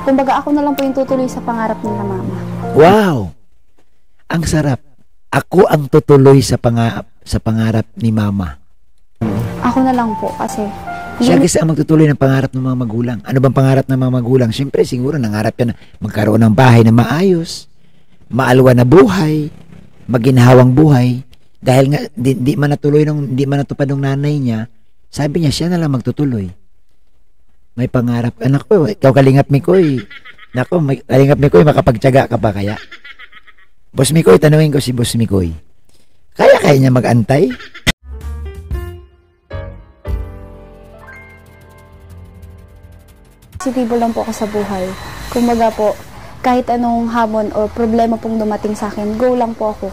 Kumbaga ako na lang po yung tutuloy sa pangarap nila mama. Wow! Ang sarap. Ako ang tutuloy sa pangarap ni mama. Ako na lang po kasi Siya kasi ang magtutuloy ng pangarap ng mga magulang. Ano bang pangarap ng mga magulang? Siyempre, siguro nangarap yan na magkaroon ng bahay na maayos, maalwa na buhay, maginhawang buhay. Dahil nga, di man natupad ng nanay niya, sabi niya, siya na lang magtutuloy. May pangarap. Anak ko, ikaw Kalingap Mikoy. Nako, Kalingap Mikoy, makapagtyaga ka ba kaya? Boss Mikoy, tanungin ko si Boss Mikoy. Kaya niya mag-antay? positibo lang po ako sa buhay. Kumbaga po, kahit anong hamon o problema pong dumating sa akin, go lang po ako.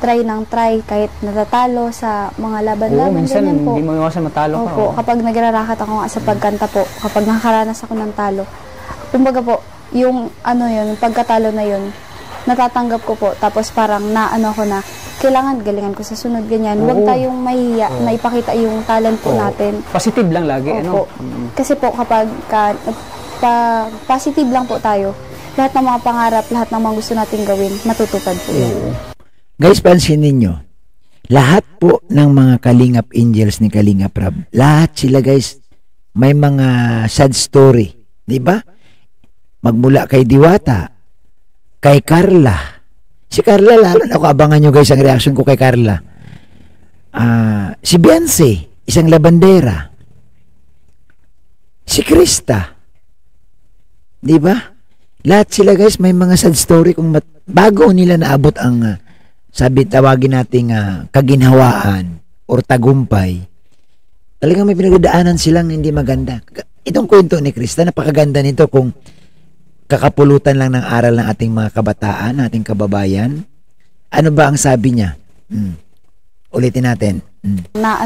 Try ng try, kahit natatalo sa mga laban-laban, minsan ganyan po. hindi mo iwasan matalo ka. Opo, kapag nagrarakat ako nga sa pagkanta po, kapag nakakaranas ako ng talo, kumbaga po, yung pagkatalo na yun, natatanggap ko po, tapos parang ako na, kailangan galingan ko sa sunod, ganyan. Huwag tayong mahihiya na ipakita yung talent po natin. Positive lang lagi, Opo. Kasi po, kapag positive lang po tayo, lahat ng mga pangarap, lahat ng mga gusto nating gawin, matutupad po yun. Guys, pansinin nyo, lahat po ng mga Kalingap Angels ni Kalingap Rab, lahat sila guys, may mga sad story. Diba? Magmula kay Diwata, kay Carla. Si Carla, lalo na ako, abangan nyo guys ang reaction ko kay Carla. Si Beyonce, isang labandera. Si Krista. Diba? Lahat sila guys, may mga sad story kung bago nila naabot ang tawagin nating kaginhawaan or tagumpay. Talagang may pinagdadaanan silang hindi maganda. Itong kwento ni Krista, napakaganda nito kung kakapulutan lang ng aral ng ating mga kabataan, ating kababayan. Ano ba ang sabi niya? Ulitin natin. Na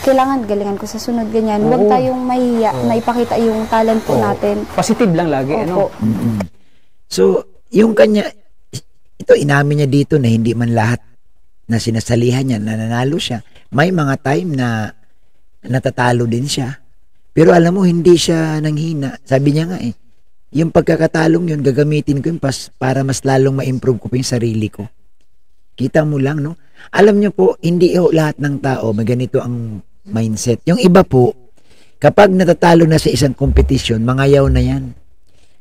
kailangan galingan ko sa sunod, ganyan. Huwag tayong mahihiya na ipakita yung talent po natin. Positive lang lagi, Opo. So, yung kanya, ito inamin niya dito na hindi man lahat na sinasalihan niya, nananalo siya. May mga time na natatalo din siya. Pero alam mo, hindi siya nanghina. Sabi niya nga yung pagkakatalong yun, gagamitin ko yun para mas lalong ma-improve ko pa yung sarili ko. Kita mo lang, no? Alam niyo po, hindi lahat ng tao may ganito ang mindset. Yung iba po, kapag natatalo na sa isang competition, mangayaw na yan.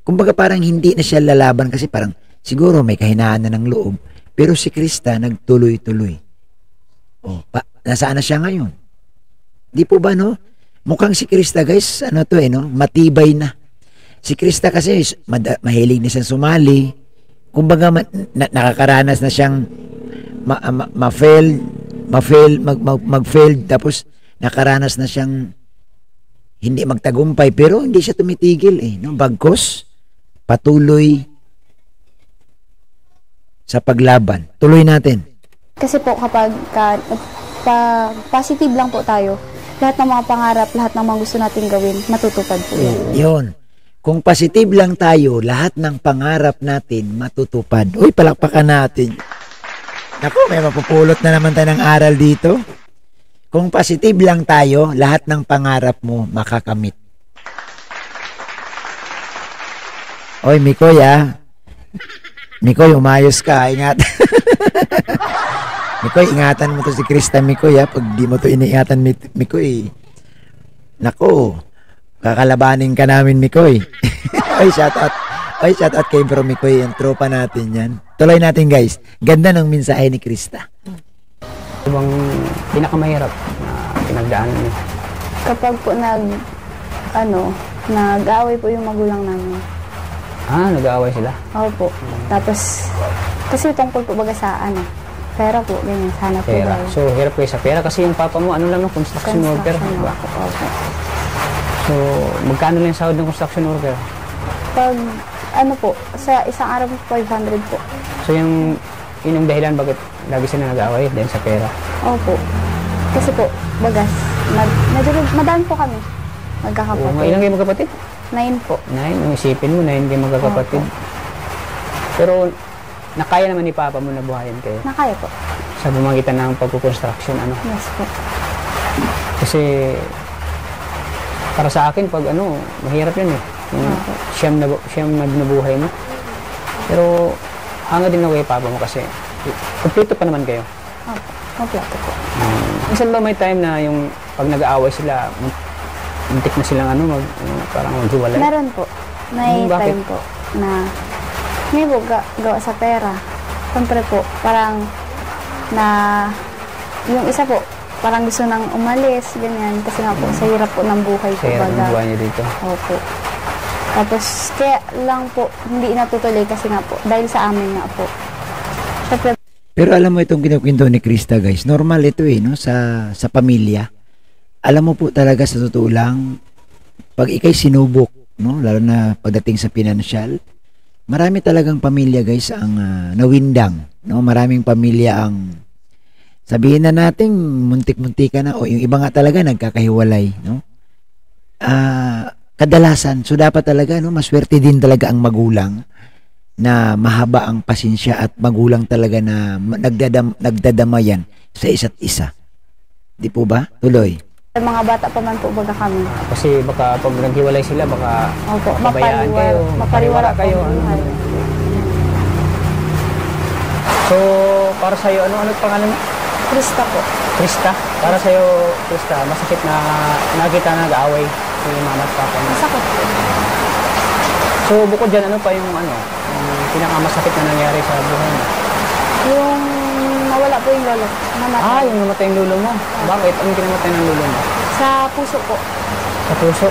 Kumbaga parang hindi na siya lalaban kasi parang siguro may kahinaan na ng loob. Pero si Krista, nagtuloy-tuloy. Nasaan na siya ngayon? Di po ba, no? Mukhang si Krista, guys, matibay na. Si Krista kasi mahilig na siyang sumali. Kumbaga nakakaranas na siyang mag-fail tapos nakaranas na siyang hindi magtagumpay pero hindi siya tumitigil no? Bagkus patuloy sa paglaban. Tuloy natin. Kasi po kapag positive lang po tayo, lahat ng mga pangarap, lahat ng mga gusto nating gawin, matutupad po yan. Yun. Kung positive lang tayo, lahat ng pangarap natin matutupad. Uy, palakpakan natin. Naku, may mapupulot na naman tayo ng aral dito. Kung positive lang tayo, lahat ng pangarap mo makakamit. Oy, Mikoy Mikoy, umayos ka. Ingat. Mikoy, ingatan mo to si Krista, Mikoy Pag di mo to iniingatan, Mikoy. Naku, kakalabanin ka namin, Mikoy. Oy, shout out kay Bro Mikoy, yung tropa natin yan. Tuloy natin guys. Ganda ng mensahe ni Krista. Ano bang pinakamahirap na pinagdaanan niyo? Kapag po nag-aaway po yung magulang namin. Nag-aaway sila? Opo. Tapos, kasi tungkol po baga sa pera po, ganyan. Sana po pera. daw. So, hirap kayo sa pera kasi yung papa mo, construction worker. Diba? Opo. So, magkano lang yung sahod ng construction worker? Pag, sa isang araw po, 500 po. So, yung dahilan bakit lagi sila nag-aaway dahil sa pera? Opo. Kasi po, bagas, madami po kami. Magkakapatid. Ilang kayo magkapatid? 9 po. 9? Isipin mo, 9 kayo magkakapatid. Pero, nakaya naman ni Papa mo na buhayin kayo? Nakaya po. Sa pamamagitan ng pagkukonstruction, Yes po. Kasi, para sa akin, pag mahirap yun Yung siyam na binubuhay mo. Pero, hanga din ako kay papa mo kasi kumpleto pa naman kayo. Opo. Kompleto po. Minsan ba may time na yung pag nag-aaway sila, muntik na silang parang maghiwalay? Meron po. May Bakit? time po na may po gawa sa pera. Siyempre po, parang na yung isa po, parang gusto nang umalis, ganyan. Kasi nga po, sa hirap po ng buhay po. Sa hirap ng buhay niya dito. Opo. Tapos, kaya lang po, hindi natutuloy kasi nga po, dahil sa amin nga po. Siyempre, Pero alam mo itong kinukwento ni Krista, guys, normal ito no, sa pamilya. Alam mo po talaga sa totoo lang, pag ikay sinubok, no, lalo na pagdating sa financial, marami talagang pamilya, guys, ang nawindang, no? Maraming pamilya ang sabihin na natin muntik-muntika na o yung iba nga talaga nagkakahiwalay, no? Kadalasan, so dapat talaga no, maswerte din talaga ang magulang na mahaba ang pasensya at magulang talaga na nagdadamayan sa isa't isa. Di po ba? Tuloy. mga bata pa man po baga kami. Kasi baka pag naghiwalay sila, baka Opo, pabayaan kayo, mapariwara kayo. po. So, para sa'yo, ano pangalan mo? Krista po. Krista? Para sa'yo, Krista, masakit na nakita na nag-aaway si mama at papa mo. Masakit po. So, bukod dyan, ano pa yung pinakamasakit na nangyari sa buhay mo? Yung nawala po yung lolo. Namatay. Yung namatay yung lolo mo. Bakit? Anong kinamatay ng lolo mo? Sa puso po. Sa puso?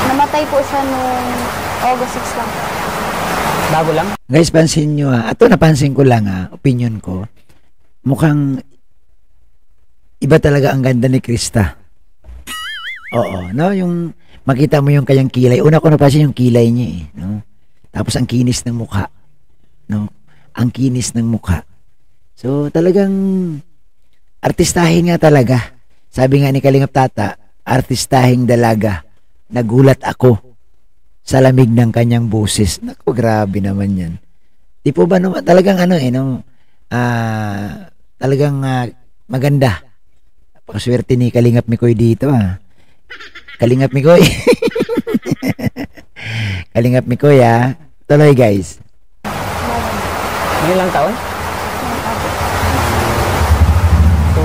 Namatay po siya nung August 6 lang. Bago lang? Guys, pansin nyo ato napansin ko lang opinion ko, mukhang iba talaga ang ganda ni Krista. Oo, no? Yung makita mo yung kayang kilay. Una ko napansin yung kilay niya no? Tapos ang kinis ng mukha. No? Ang kinis ng mukha. So, talagang artistahin nga talaga. Sabi nga ni Kalingap Tata, artistahing dalaga. Nagulat ako sa lamig ng kanyang boses. Naku, grabe naman yan. Di po ba no, talagang talagang maganda. Paswerte ni Kalingap Mikoy dito Kalingap Mikoy. Kalingap Mikoy Tuloy guys. Ngayon lang taon? So,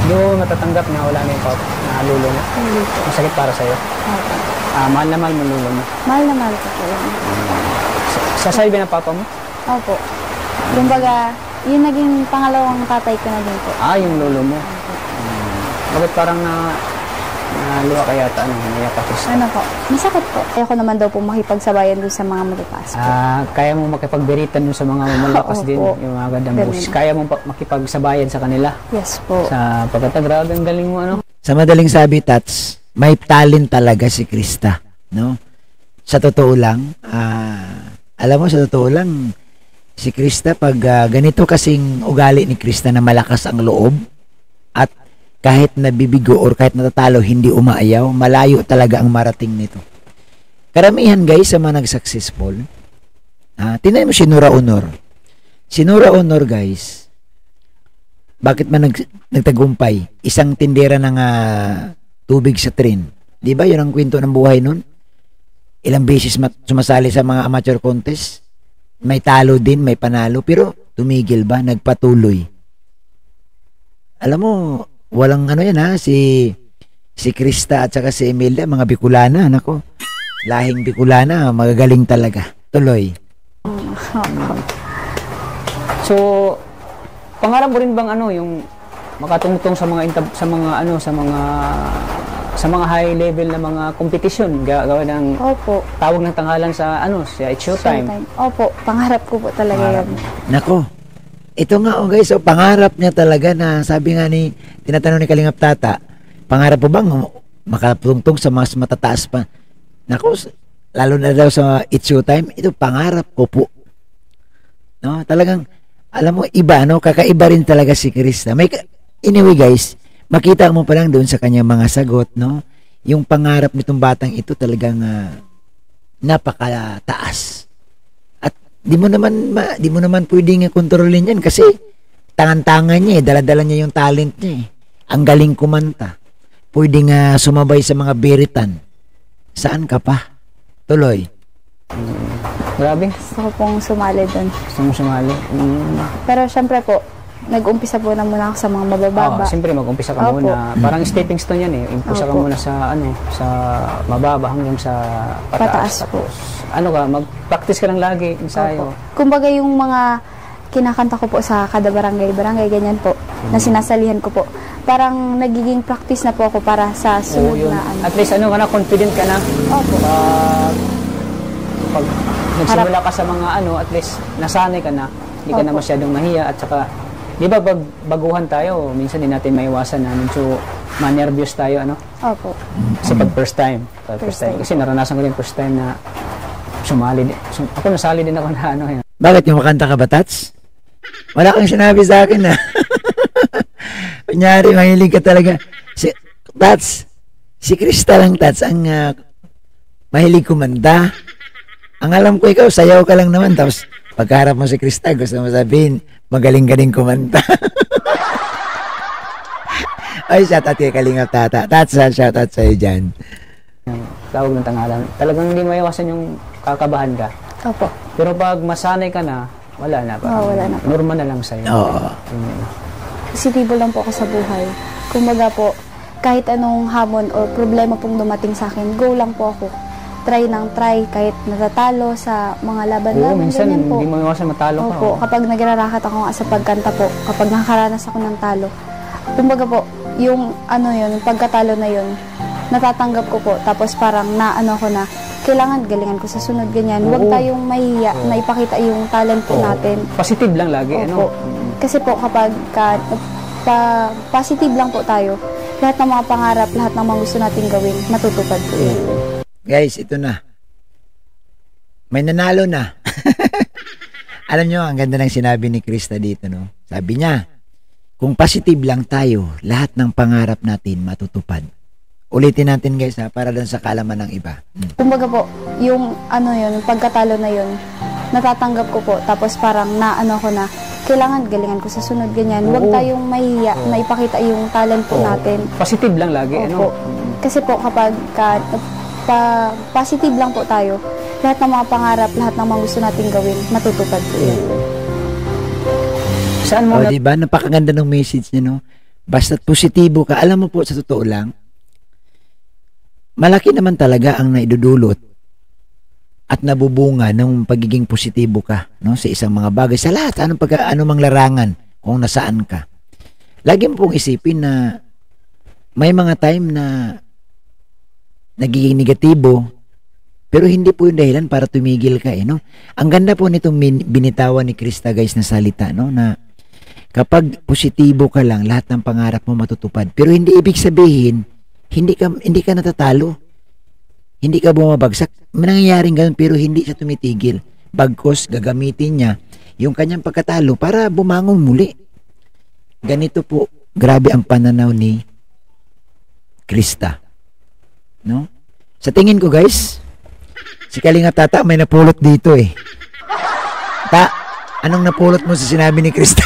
yung matatanggap na wala na yung lulo mo? Hindi po. Masakit para sa'yo? Opo. Mahal na mahal mo lulo mo? Mahal na mahal ko po yan. Sasabi ng papa mo? Opo. Kumbaga, yung naging pangalawang tatay ko na din po. Yung lolo mo. Bakit parang naluwa ka yata, naiyak ka Krista? Ano po? Masakit po. Ayoko naman daw po makipagsabayan dun sa mga matataas po. Kaya mo makipagbiritan dun sa mga mamalakas din, Opo. yung mga gandang Ganun. boss. Kaya mo makipagsabayan sa kanila. Yes po. Sa pagkatagrabe, ang galing mo, Sa madaling sabi, Tats, may talent talaga si Krista, no? Sa totoo lang, alam mo, sa totoo lang, si Krista, pag ganito kasing ugali ni Krista na malakas ang loob, at kahit nabibigo or kahit natatalo, hindi umaayaw, malayo talaga ang marating nito. Karamihan guys, sa mga nag-successful, tingnan mo si Nora Honor. Si Nora Honor guys, bakit man nagtagumpay? Isang tindera ng tubig sa train. Di ba yun ang kwento ng buhay nun? Ilang beses sumasali sa mga amateur contest. May talo din, may panalo. Pero tumigil ba? Nagpatuloy. Alam mo, walang si Krista at saka si Imelda, mga Bicolana, nako. Lahing Bicolana, magagaling talaga. Tuloy. So, pangarap mo rin bang yung makatungtong sa mga high level na mga competition, gawa ng Opo. tawag ng tanghalan sa sa It's Showtime. Opo. Pangarap ko po talaga yan. Nako. Ito nga guys, pangarap niya talaga na sabi nga tinatanong ni Kalingap Tata, pangarap po bang makatungtong sa mas matataas pa? Nako, lalo na daw sa It's Showtime, ito pangarap ko po. No, talagang alam mo iba kakaiba rin talaga si Krista. Anyway guys, makita mo pa lang doon sa kanyang mga sagot, no? Yung pangarap nitong batang ito talagang napakataas. At di mo naman pwedeng kontrolin yan kasi tangan-tangan niya dala-dala niya yung talent niya Ang galing kumanta. pwedeng sumabay sa mga biritan, saan ka pa? Tuloy. Grabe. Gusto ko pong sumali doon. Gusto mo sumali? Pero syempre po, nag-umpisa po na muna ako sa mga mabababa. Siyempre mag-umpisa ka Opo. muna. Parang stepping stone yan eh. Umpisa ka Opo. muna sa sa mababa hanggang sa Pataas pataas. po. Tapos mag-practice ka lang lagi, ensayo. Kumbaga yung mga kinakanta ko po sa kada barangay, ganyan po, na sinasalihan ko po. Parang nagiging practice na po ako para sa Oo, sunod yun. na ano. At least confident ka na. Opo. Pag nagsimula ka sa mga at least nasanay ka na. Hindi ka na Opo. masyadong mahiya at saka, di ba baguhan tayo, minsan din natin maiwasan na medyo ma-nervous tayo, Opo. Kasi pag first time. First time. Kasi naranasan ko din first time na sumali din. Ako nasali din ako na yan. Bakit yung makanta ka ba, Tats? Wala kang sinabi sa akin na. Kunyari, mahilig ka talaga. Tats, si Krista lang, Tats, ang mahilig kumanta. Ang alam ko ikaw, sayaw ka lang naman. Tapos, pagkaharap mo si Krista, gusto mo sabihin, magaling-galing kumanta. Ay, shout out kay Kalingap Tata. Tats, shout out sa'yo dyan. Tawag ng tangalan. Talagang hindi maiwasan yung kakabahan ka. Opo. Pero pag masanay ka na, wala na. Wala na po. Normal na lang sa'yo. Oo. Positibo lang po ako sa buhay. Kumbaga po, kahit anong hamon o problema pong dumating sa akin, go lang po ako. Try nang try, kahit natatalo sa mga laban-laban, minsan ganyan po. hindi mo iwasan matalo ka. Opo, kapag nagrarakat ako nga sa pagkanta po, kapag nakakaranas ako ng talo, kumbaga po, yung yung pagkatalo na yun, natatanggap ko po, tapos parang ko na, kailangan galingan ko sa sunod, ganyan. Huwag Oo. tayong mahiya na ipakita yung talent po Oo. natin. Positive lang lagi, Opo. Kasi po kapag positive lang po tayo, lahat ng mga pangarap, lahat ng mga gusto nating gawin, matutupad po yun. Guys, ito na. May nanalo na. Alam nyo, ang ganda ng sinabi ni Krista dito, no? Sabi niya, kung positive lang tayo, lahat ng pangarap natin matutupad. Ulitin natin guys para doon sa kaalaman ng iba. Kumbaga po, yung yung pagkatalo na yun, natatanggap ko po, tapos parang ko na, kailangan galingan ko sa sunod, ganyan. Huwag Oo. tayong mahiya na ipakita yung talent po Oo. natin. Positive lang lagi, Opo. Kasi po kapag positive lang po tayo, lahat ng mga pangarap, lahat ng mga gusto nating gawin, matutupad po yun. Saan mo O, diba? Napakaganda ng message niya, no? Basta't positibo ka. Alam mo po, sa totoo lang, malaki naman talaga ang naidudulot at nabubunga ng pagiging positibo ka, no? Sa isang mga bagay. Sa lahat, anong larangan kung nasaan ka. Lagi mo pong isipin na may mga time na nagiging negatibo, pero hindi po yung dahilan para tumigil ka, no? Ang ganda po nitong binitawan ni Krista, guys, na salita, no? Na kapag positibo ka lang, lahat ng pangarap mo matutupad. Pero hindi ibig sabihin, hindi ka natatalo. Hindi ka bumabagsak. Nangyayaring ganun, pero hindi siya tumitigil. Bagkos, gagamitin niya yung kanyang pagkatalo para bumangon muli. Ganito po, grabe ang pananaw ni Krista. No? Sa tingin ko, guys, si Kalingap Tata may napulot dito eh. Anong napulot mo sa sinabi ni Krista?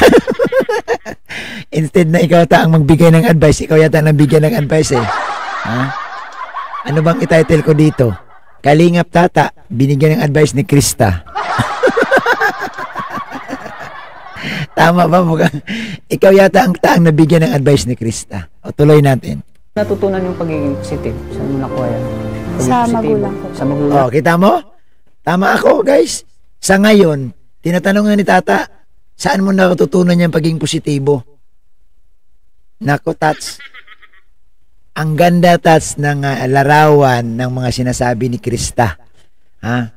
Instead na ikaw ang magbigay ng advice, ikaw yata ang bigyan ng advice eh. Ha? Ano bang ititle ko dito? Kalingap Tata, binigyan ng advice ni Krista. Tama ba? Ikaw yata ang taang nabigyan ng advice ni Krista. O tuloy natin. natutunan yung pagiging positive? Saan mo nakuha yan? Pagiging Sa positibo. magulang ko. Sa magulang. O, kita mo? Tama ako, guys. Sa ngayon, tinatanong nga ni Tata, saan mo natutunan yung pagiging positibo? Nako, Tats. Ang ganda, Tats, ng larawan ng mga sinasabi ni Krista. Ha?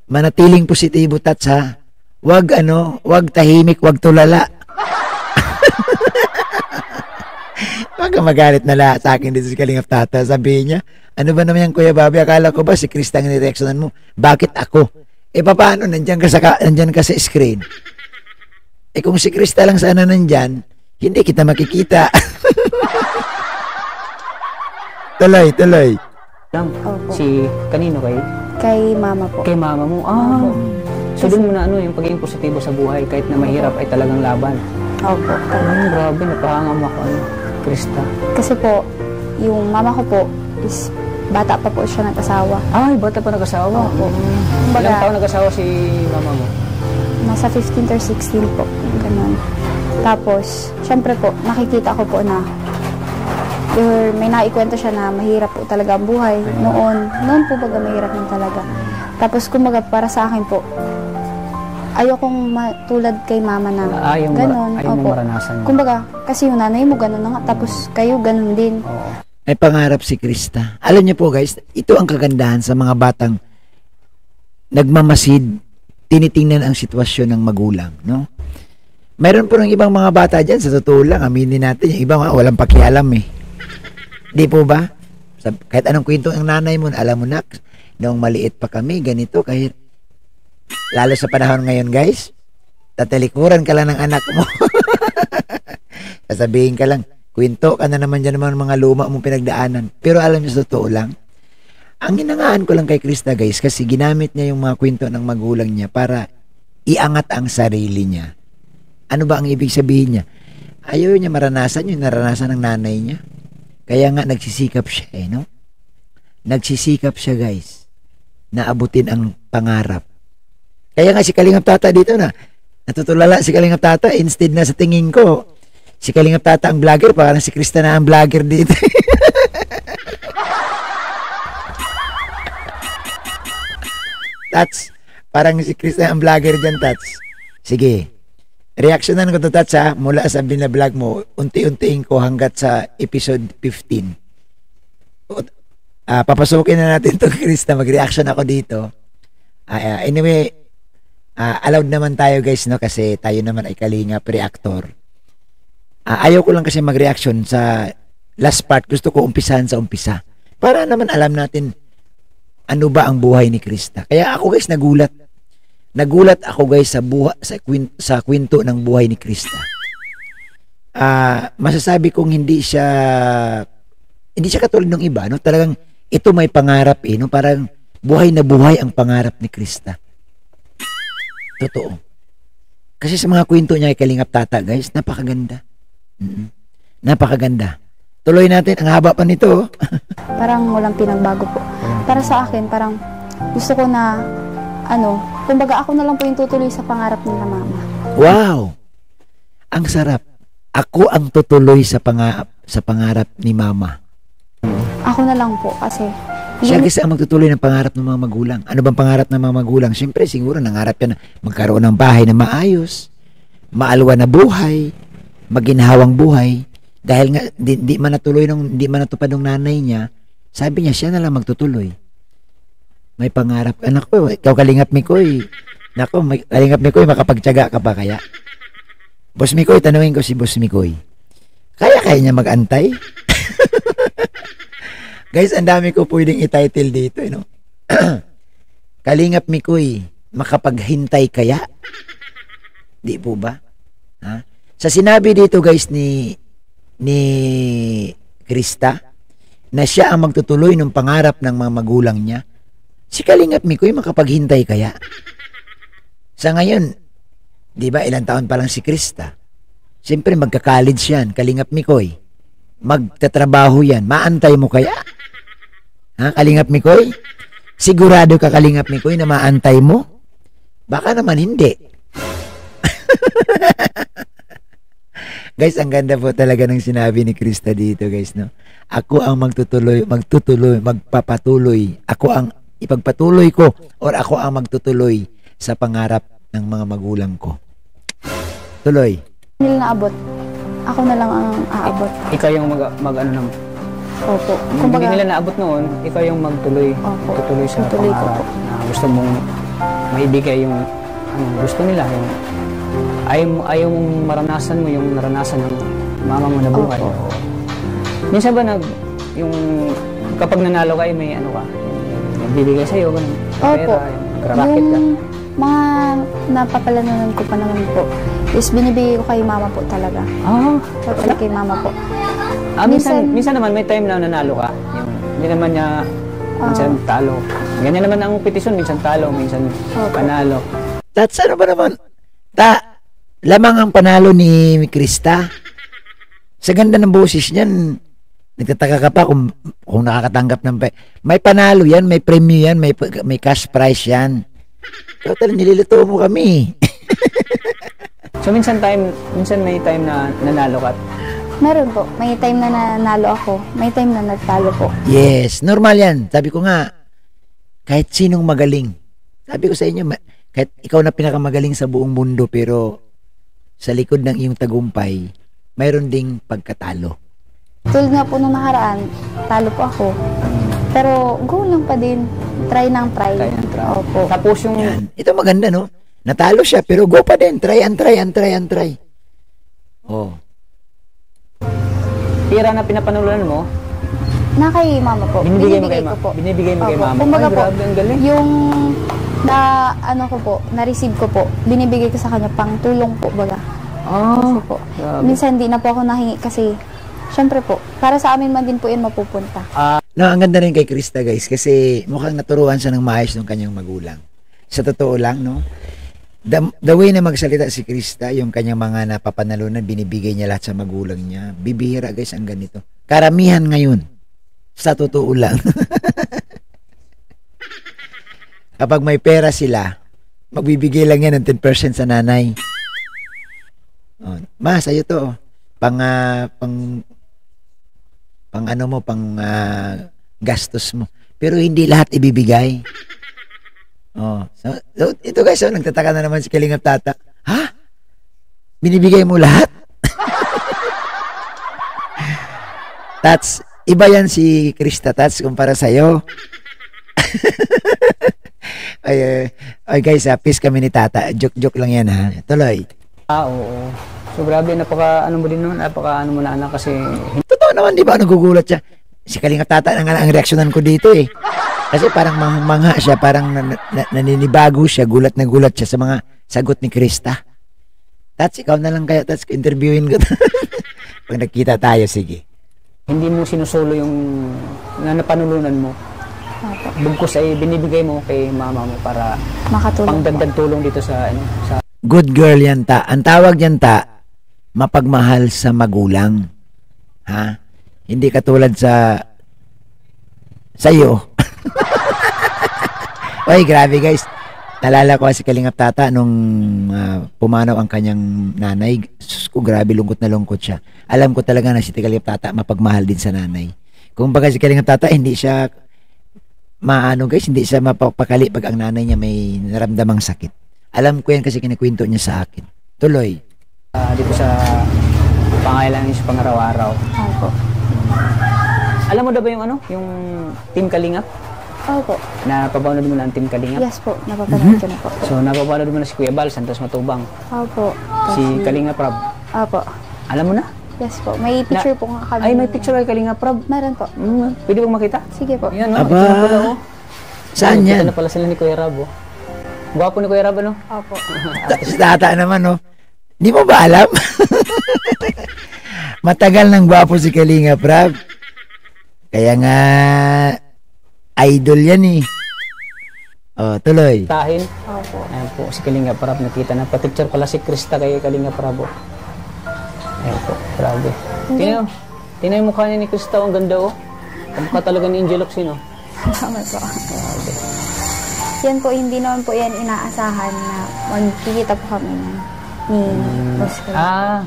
Manatiling positibo, Tats, ha? Wag tahimik, wag tulala. Wag ka magalit na lahat sa akin dito si Kalingap Tata. Sabihin niya, ano ba naman yan, Kuya Bobby? Akala ko ba si Krista ang nireaksyonan mo? Bakit ako? Paano? Nandyan ka sa screen. Kung si Krista lang sana nandyan, hindi kita makikita. Tuloy. Lang. Opo. Si kanino kay? Kay mama po. Kay mama mo. So doon mo na yung pagiging positibo sa buhay kahit na mahirap ay talagang laban. Opo. Grabe, napahangam ako, Krista. Kasi po, yung mama ko po is bata pa po siya nag-asawa. Ay, bata pa nag-asawa. Opo. Ilang taon nag-asawa si mama mo? Nasa 15 or 16 po. Ganun. Tapos, syempre po, nakikita ko po na may naikwento siya na mahirap po talaga ang buhay. Noon po baga mahirap din talaga. Tapos, kumbaga, para sa akin po, ayokong tulad kay mama na ganun. Ayaw mo maranasan yun. Kumbaga, kasi yung nanay mo ganun na nga, tapos kayo ganun din. Oo. May pangarap si Krista. Alam niyo po guys, ito ang kagandahan sa mga batang nagmamasid, tinitingnan ang sitwasyon ng magulang, no? Mayroon po ng ibang mga bata dyan, sa totoo lang, aminin natin, yung ibang walang pakialam eh. Di po ba? Kahit anong kwento ang nanay mo, alam mo na, noong maliit pa kami, ganito, kahit lalo sa panahon ngayon guys, tatalikuran ka lang ng anak mo. Sasabihin ka lang, kwento ka na naman dyan naman mga luma mong pinagdaanan. Pero alam niyo, sa totoo lang, ang hinangaan ko lang kay Krista guys, kasi ginamit niya yung mga kwento ng magulang niya para iangat ang sarili niya. Ano ba ang ibig sabihin niya? Ayaw niya maranasan yung naranasan ng nanay niya. Kaya nga nagsisikap siya no? Nagsisikap siya guys, na abutin ang pangarap. Kaya nga si Kalingap Tata dito natutulala si Kalingap Tata, instead na sa tingin ko, si Kalingap Tata ang vlogger, parang si Krista na ang vlogger dito. Tats, parang si Krista ang vlogger dyan, Tats. Sige, reaksyonan ko to, Tats, ha, mula sa binablog mo, unti-untiin ko hanggat sa episode 15. Papasukin na natin to, Krista, mag-reaction ako dito. Anyway, allowed naman tayo guys, no, kasi tayo naman ay Kalingap reactor. Ayaw ko lang kasi mag-reaction sa last part. Gusto ko umpisahan sa umpisa. Para naman alam natin ano ba ang buhay ni Krista. Kaya ako guys nagulat. Nagulat ako guys sa kwento ng buhay ni Krista. Masasabi kong hindi siya katulad ng iba, no? Talagang ito may pangarap no? Parang buhay na buhay ang pangarap ni Krista. Totoo. Kasi sa mga kwento niya kay Kalingap Tata guys, napakaganda. Napakaganda. Tuloy natin, ang haba pa nito. Parang walang pinagbago po. Para sa akin, parang gusto ko na, kumbaga ako na lang po yung tutuloy sa pangarap nila mama. Wow! Ang sarap. Ako ang tutuloy sa pangarap ni mama. Ako na lang po kasi siya kasi ang magtutuloy ng pangarap ng mga magulang. Ano bang pangarap ng mga magulang? Siyempre, siguro nangarap yan na magkaroon ng bahay na maayos, maalwa na buhay, maginhawang buhay. Dahil nga di man natupad ng nanay niya, sabi niya siya na lang magtutuloy. May pangarap. Anak ko, ikaw Kalingap Mikoy. Nako, Kalingap Mikoy, makapagtiyaga ka ba kaya? Boss Mikoy, tanungin ko si Boss Mikoy. Kaya niya mag-antay? Guys, ang dami ko pwedeng i-title dito, Kalingap Mikoy, makapaghintay kaya? Di po ba? Ha? Sa sinabi dito guys ni Krista na siya ang magtutuloy ng pangarap ng mga magulang niya, si Kalingap Mikoy makapaghintay kaya? Sa ngayon, di ba ilang taon pa lang si Krista? Siyempre magka-college yan, Kalingap Mikoy. Magtatrabaho yan, maantay mo kaya? Ha, Kalingap Mikoy? Sigurado ka Kalingap Mikoy na maantay mo? Baka naman hindi. Guys, ang ganda po talaga ng sinabi ni Krista dito, guys, no? Ako ang magpapatuloy. Ako ang ipagpatuloy ko or ako ang magtutuloy sa pangarap ng mga magulang ko. Tuloy. Hindi nila naabot. Ako na lang ang aabot. Ikaw yung mag-ano ng... Opo. Hindi nila naabot noon, ikaw yung magtuloy. Opo. Tutuloy sa Tutuloy ko pangarap po. na gusto mong maibigay yung gusto nila. Yung ayaw mong maranasan mo yung naranasan ng mama mo na buhay. Opo. Minsan ba kapag nanalo ka, may nagbibigay sa'yo, ganun, Opo. pera, nagra-racket ka. Yung mga napapalanunan ko pa naman po is binibigay ko kay mama po talaga. Totally kay mama po. Minsan naman may time na nanalo ka. Hindi naman niya minsan talo. Ganyan naman ang petisyon, minsan talo, minsan panalo. That's ano ba naman? Lamang ang panalo ni Krista. Sa ganda ng boses niyan, Nagtataka ka pa kung nakakatanggap ng may panalo yan, may premyo yan, may cash prize yan. Total, nililito mo kami. So minsan may time na nanalo ka. Meron po. May time na nanalo ako. May time na nagtalo po. Yes, normal yan. Sabi ko nga, kahit sinong magaling. Sabi ko sa inyo, kahit ikaw na pinakamagaling sa buong mundo, pero sa likod ng iyong tagumpay, mayroon ding pagkatalo. Tulad nga po nung nakaraan, talo po ako. Pero go lang pa din. Try ng try. Try and try. Opo. Tapos yung... Yan. Ito maganda, no? Natalo siya, pero go pa din. Try and try. Oh. pira na pinapanulan mo, Na kay mama po. binibigay mo kay ko po. Binibigay mo kay Opo. mama. Kumbaga Ay, po, grabe, ang galing. yung na ano ko po, na-receive ko po, binibigay ko sa kanya pang tulong po baga. Kasi po. grabe. Minsan hindi na po ako nahingi kasi syempre po, para sa amin man din po yan mapupunta. No, ang ganda rin kay Krista, guys, kasi mukhang naturuan siya ng maayos ng kanyang magulang. Sa totoo lang, no? The way na magsalita si Krista, yung kanyang mga napapanalunan, binibigay niya lahat sa magulang niya. Bibihira, guys, ang ganito. Karamihan ngayon, sa totoo lang. Kapag may pera sila, magbibigay lang yan ng 10% sa nanay. Oh, ma, sa'yo to. Pang ano mo, gastos mo. Pero hindi lahat ibibigay. Oh, so ito guys, so, nagtataka na naman si Kalingap Tata. Ha? Binibigay mo lahat? Tats, iba yan si Krista Tats kumpara sa'yo. ay guys, peace kami ni Tata. Joke lang yan, ha. Tuloy. Oo. So grabe, ano mo din nun, ano mo na anak kasi... Totoo naman, di ba? Nagugulat siya. Si Kalingap Tata ang reaksyonan ko dito eh. Kasi parang mangha siya, parang naninibago siya, gulat na gulat siya sa mga sagot ni Krista. Tats, ikaw na lang kaya, Tats, interviewin ko. Pag nagkita tayo, sige. Hindi mo sinusolo yung napanulunan mo. Bugkos ay binibigay mo kay mama mo para Makatulong po. pangdagdag tulong dito sa Good girl yan, Ta. Ang tawag yan, Ta, mapagmahal sa magulang. Ha? Hindi katulad sa'yo. Oy, grabe guys. Nalala ko si Kalingap Tata nung pumanaw ang kanyang nanay. Sus ko, grabe, lungkot na lungkot siya. Alam ko talaga na si Kalingap Tata mapagmahal din sa nanay. Kung baga si Kalingap Tata, hindi siya hindi siya mapapakali pag ang nanay niya may naramdamang sakit. Alam ko yan kasi kinikwento niya sa akin. Tuloy. dito sa pangailangan niyo sa pangaraw-araw. Opo. Alam mo na ba yung yung Team Kalingap? Opo. Napapanood mo na ang Team Kalingap? Yes po, napapanood ko na po. So napapanood mo na si Kuya Bal, Santos Matubang, Opo. si Kalingap Rab. Opo. Alam mo na? Yes po. May picture po nga kami. Ay, may picture kay Kalingap Rab. Meron po. Pwede bang makita? Sige po. Yan, no? Aba. Ito na pala, oh. Saan Nakita yan? na pala sila ni Kuya Rab, oh. Gwapo ni Kuya Rab, ano? Opo. Si Tata naman, no? Di mo ba alam? Matagal nang gwapo si Kalingap Rab. Kaya nga, idol yan eh. Oh, tuloy. Tahin. Opo. Ayan po, si Kalingap Rab. Nakita na. Pa-picture pala si Krista kay Kalingap Rab, oh. Ayan po, grabe. Tingnan yung mukha niya ni Krista, oh. Ang ganda, oh. Kamukha talaga ni Angel Oxin, oh. Tama po. Yan po, hindi naman po yan inaasahan na magkikita po kami ni Boss Kuya.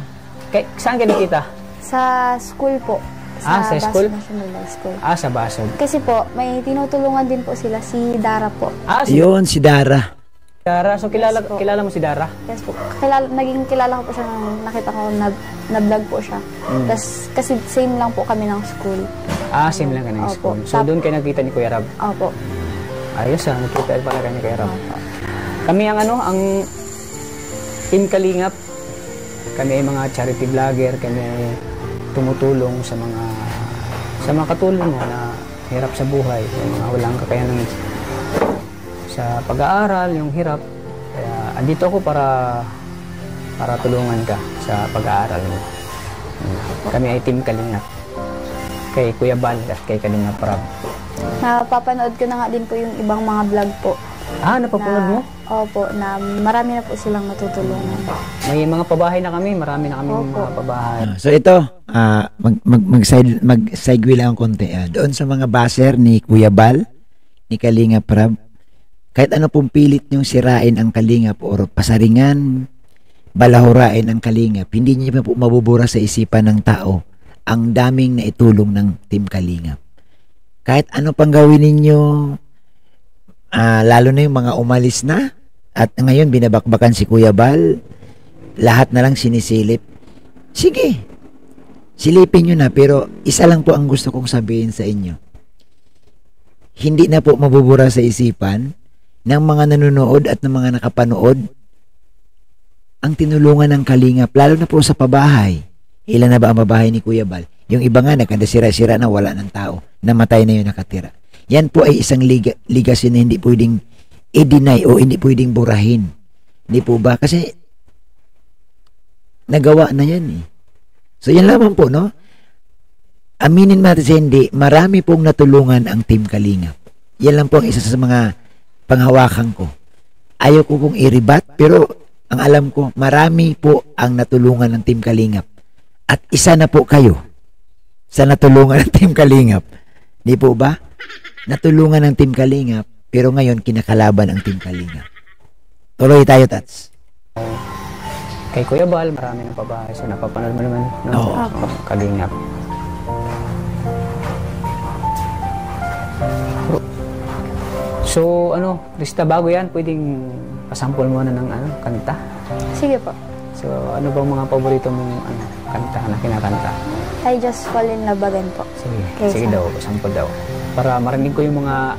Saan ka nakita? Sa school po. Sa school? National High School. Sa Basod. Kasi po, may tinutulungan din po sila, si Dara po. Yun, si Dara. Dara. So, kilala Yes po. mo si Dara? Yes po. Naging kilala ko po siya nung nakita ko na-vlog po siya. Tapos, kasi same lang po kami ng school. Same lang ka ng Opo. school. So, doon kayo nakita ni Kuya Rab. Opo. Ayos, nakita pala kayo ni Kuya Rab. Opo. Kami ang Team Kalingap. Kami ay mga charity vlogger. Kami ay tumutulong sa mga katulong mo na hirap sa buhay. Yung mga walang kakayanan sa pag-aaral, yung hirap. Kaya andito ako para tulungan ka sa pag-aaral mo. Kami ay Team Kalingap. Kay Kuya Bal at kay Kalingap Rab. Napapanood ko na nga din po yung ibang mga vlog po. Napapanood mo? Opo, na marami na po silang natutulungan. May mga pabahay na kami, marami na kami Opo. mga pabahay. So ito, mag-segue lang konti. Doon sa mga baser ni Kuya Bal, ni Kalinga Prab, kahit ano pong pilit niyong sirain ang Kalingap o pasaringan, balahurain ang Kalingap, hindi niyo po mabubura sa isipan ng tao ang daming naitulong ng Team Kalingap. Kahit ano pang gawin ninyo, lalo na yung mga umalis na, at ngayon binabakbakan si Kuya Bal, lahat na lang sinisilip. Sige, silipin nyo na, pero isa lang po ang gusto kong sabihin sa inyo. Hindi na po mabubura sa isipan ng mga nanonood at ng mga nakapanood ang tinulungan ng Kalingap, lalo na po sa pabahay. Ilan na ba ang babahay ni Kuya Bal? Yung iba nga, nakadasira-sira na, wala ng tao. Namatay na yung nakatira. Yan po ay isang legacy na hindi pwedeng i-deny o hindi pwedeng burahin. Hindi po ba? Kasi nagawa na yan eh. So yan lamang po, no? Aminin natin sa hindi, marami pong natulungan ang Team Kalingap. Yan lang po ang isa sa mga panghawakan ko. Ayaw ko pong i-rebat, pero ang alam ko, marami po ang natulungan ng Team Kalingap. At isa na po kayo sa natulungan ng Team Kalingap. Di po ba? Natulungan ng Team Kalingap, pero ngayon kinakalaban ang Team Kalingap. Tuloy tayo, Tats. Kay Kuya Bal, marami ng pabahay. So, napapanood mo naman ng Kalingap. So, Krista, bago yan, pwedeng pasampol mo na ng kanta. Sige po. So, ano bang mga paborito mong kanta na kinakanta? I Just Fall in Love Again po. Sige, Okay, sige daw, pasampol daw. Para marinig ko yung mga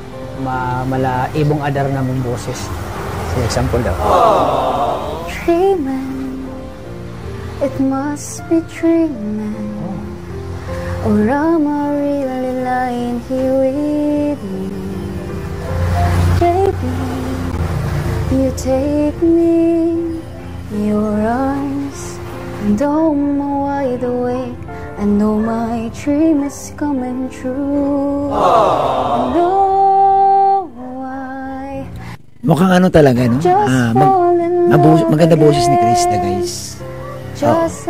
malaibong adar na mong boses. Sige, sample daw. Dreaming, it must be dreaming. Or am I really lying here with you? Baby, you take me in your arms, and I'm wide awake. I know my dream is coming true. I know why. Mukhang talaga, no? Just fall in love Maganda boses ni Krista, again. guys. Just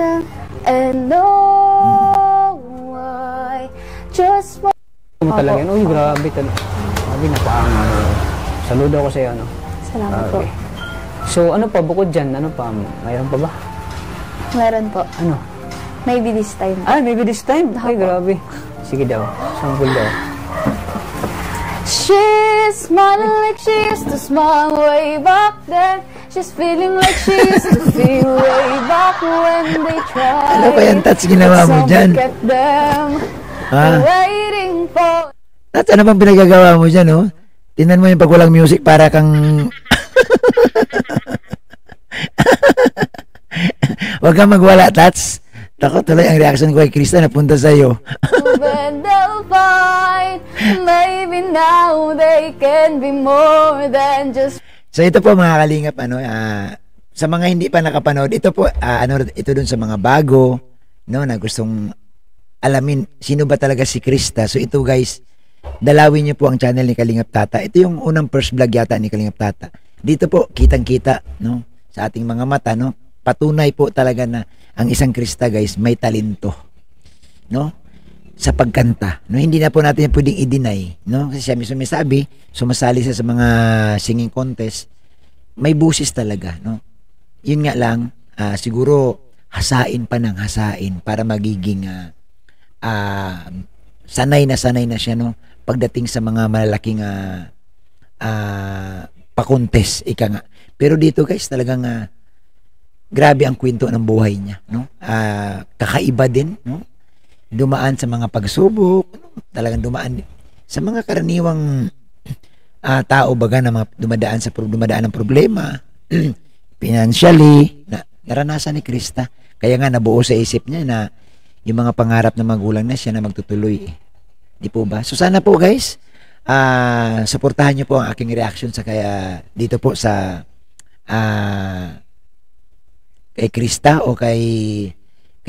and know why. Just fall. Ano talaga yan? Uy, grabe talaga. Grabe, saludo ako sa'yo, Salamat po. Okay. So, ano pa, bukod dyan, mayroon pa ba? Meron po. Ano? Maybe this time. Maybe this time. Ay, grabe. Sige daw, sample daw. She's smiling like she used to smile way back then. She's feeling like she used to feel way back when they tried. Ano pa yan, Tats, ginawa mo dyan? Look at them. Waiting for. Tats, ano bang pinagagawa mo dyan, no? Tingnan mo yung pag walang music, para kang... Huwag kang magwala, Tats. Tako, tuloy ang reaction ko kay Krista napunta sa'yo. Then they'll find maybe now they can be more than just. So ito po mga Kalingap, sa mga hindi pa nakapanood, ito po, ito dun sa mga bago, no, na gustong alamin sino ba talaga si Krista. So ito guys, dalawin niyo po ang channel ni Kalingap Tata. Ito yung unang first vlog yata ni Kalingap Tata. Dito po, kitang-kita, no, sa ating mga mata, no, patunay po talaga na ang isang Krista, guys, may talento, no, sa pagkanta, no. Hindi na po natin pwedeng i-deny, no, kasi siya mismo may sabi, sumasali siya sa mga singing contest, may busis talaga, no. Yun nga lang, siguro hasain pa ng hasain para magiging sanay na siya, no, pagdating sa mga malalaking pa-contest, ika nga. Pero dito guys, talagang grabe ang kwento ng buhay niya, no? Kakaiba din, no? Dumaan sa mga pagsubok, no? Talagang dumaan sa mga karaniwang tao baga na dumadaan ng problema, financially, naranasan ni Krista. Kaya nga nabuo sa isip niya na yung mga pangarap ng magulang na siya na magtutuloy. Di po ba? So sana po guys, suportahan niyo po ang aking reaction sa kaya dito po sa kay Krista o kay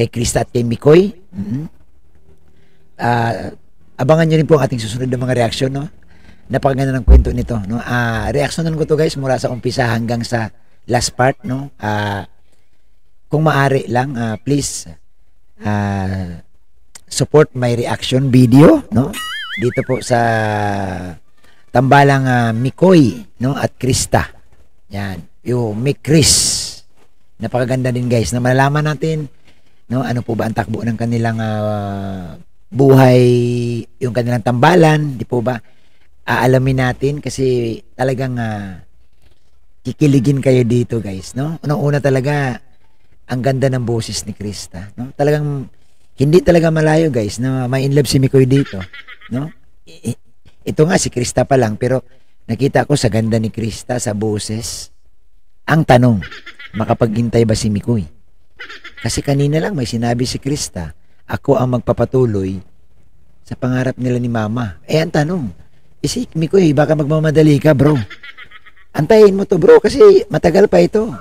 Krista at kay Mikoy. Abangan nyo rin po ang ating susunod na mga reaksyon, no? napakaganda ng kwento nito, no? Reaksyonan ko to guys mula sa umpisa hanggang sa last part, no? Kung maaari lang, please support my reaction video, no? Dito po sa tambalang Mikoy, no? At Krista. Yan, yung Mick Chris. Napakaganda din guys na malalaman natin, no? Ano po ba ang takbo ng kanilang buhay, yung kanilang tambalan, di po ba? Aalamin natin kasi talagang kikiligin kayo dito guys, no? Unang-una talaga ang ganda ng boses ni Krista, no? Talagang hindi talaga malayo guys na may in love si Mikoy dito, no? Ito nga si Krista pa lang pero nakita ko sa ganda ni Krista sa boses. Ang tanong, makapaghintay ba si Mikoy? Kasi kanina lang may sinabi si Krista, ako ang magpapatuloy sa pangarap nila ni Mama. Ang tanong, si Mikoy, baka magmamadali ka, bro. Antayin mo to, bro, kasi matagal pa ito.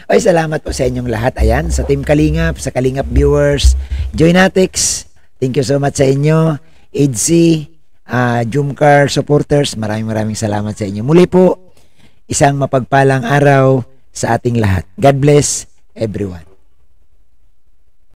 Ay, salamat po sa inyong lahat. Ayan, sa Team Kalingap, sa Kalingap viewers, Joynatics, thank you so much sa inyo. EDC, Jumcar supporters, maraming salamat sa inyo. Muli po, isang mapagpalang araw sa ating lahat. God bless everyone.